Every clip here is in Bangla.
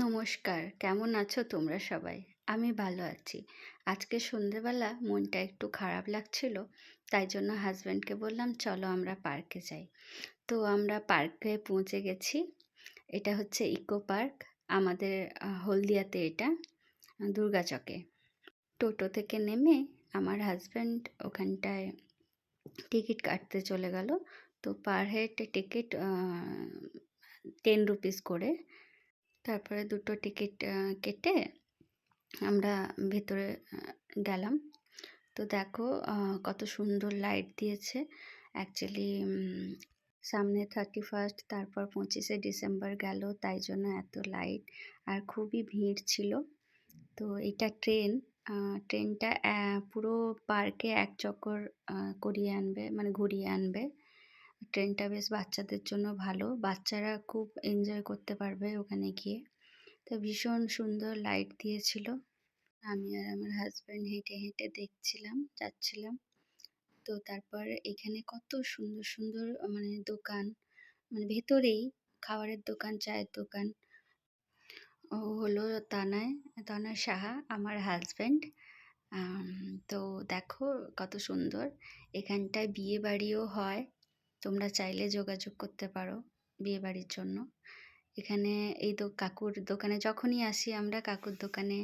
নমস্কার, কেমন আছো তোমরা সবাই? আমি ভালো আছি। আজকে সন্ধ্যেবেলা মনটা একটু খারাপ লাগছিল, তাই জন্য হাসব্যান্ডকে বললাম, "চলো আমরা পার্কে যাই।" তো আমরা পার্কে পৌঁছে গেছি। এটা হচ্ছে ইকো পার্ক। আমাদের হলদিয়াতে এটা, দুর্গাচকে। টোটো থেকে নেমে আমার হাসব্যান্ড ওখানটায় টিকিট কাটতে চলে গেল। তো পার হেড টিকিট 10 রুপিস করে। তারপরে দুটো টিকিট কেটে আমরা ভেতরে গেলাম। তো দেখো কত সুন্দর লাইট দিয়েছে। অ্যাকচুয়ালি সামনে 31st, তারপর 25শে ডিসেম্বর গেল, তাই জন্য এত লাইট আর খুবই ভিড় ছিল। তো এটা ট্রেনটা পুরো পার্কে এক চক্কর করিয়ে আনবে, মানে ঘুরিয়ে আনবে। ট্রেনটা বেশ বাচ্চাদের জন্য ভালো, বাচ্চারা খুব এনজয় করতে পারবে ওখানে গিয়ে। তো ভীষণ সুন্দর লাইট দিয়েছিল। আমি আর আমার হাসব্যান্ড হেঁটে হেঁটে যাচ্ছিলাম। তো তারপর এখানে কত সুন্দর সুন্দর মানে দোকান, মানে ভেতরেই খাবারের দোকান, চায়ের দোকান। ও হলো তনয় সাহা, আমার হাসব্যান্ড। তো দেখো কত সুন্দর। এখানটায় বিয়ে বাড়িও হয়, তোমরা চাইলে যোগাযোগ করতে পারো বিয়ে বাড়ির জন্য। এখানে এই কাকুর দোকানে যখনই আসি আমরা, কাকুর দোকানে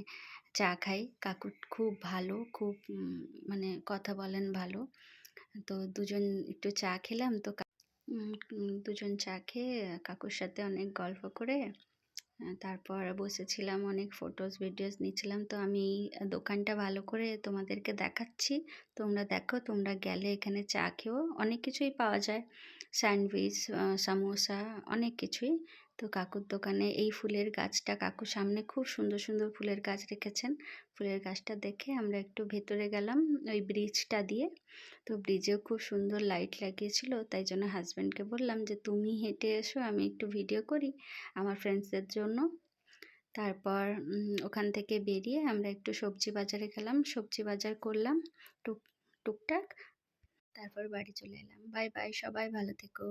চা খাই। কাকু খুব ভালো, খুব মানে কথা বলেন ভালো। তো দুজন একটু চা খেলাম। তো দুজন চা খেয়ে কাকুর সাথে অনেক গল্প করে তারপর বসেছিলাম, অনেক ফটোস ভিডিওস নিচ্ছিলাম। তো আমি এই দোকানটা ভালো করে তোমাদেরকে দেখাচ্ছি, তোমরা দেখো। তোমরা গেলে এখানে চা খেয়েও, অনেক কিছুই পাওয়া যায়, স্যান্ডউইচ, সামোসা, অনেক কিছুই। তো কাকুর দোকানে এই ফুলের গাছটা, কাকুর সামনে খুব সুন্দর সুন্দর ফুলের গাছ রেখেছেন। ফুলের গাছটা দেখে আমরা একটু ভেতরে গেলাম ওই ব্রিজটা দিয়ে। তো ব্রিজেও খুব সুন্দর লাইট লাগিয়েছিল, তাই জন্য হাজব্যান্ডকে বললাম যে তুমি হেঁটে এসো, আমি একটু ভিডিও করি আমার ফ্রেন্ডসদের জন্য। তারপর ওখান থেকে বেরিয়ে আমরা একটু সবজি বাজারে গেলাম, সবজি বাজার করলাম টুকটাক। তারপর বাড়ি চলে এলাম। বাই বাই, সবাই ভালো থেকো।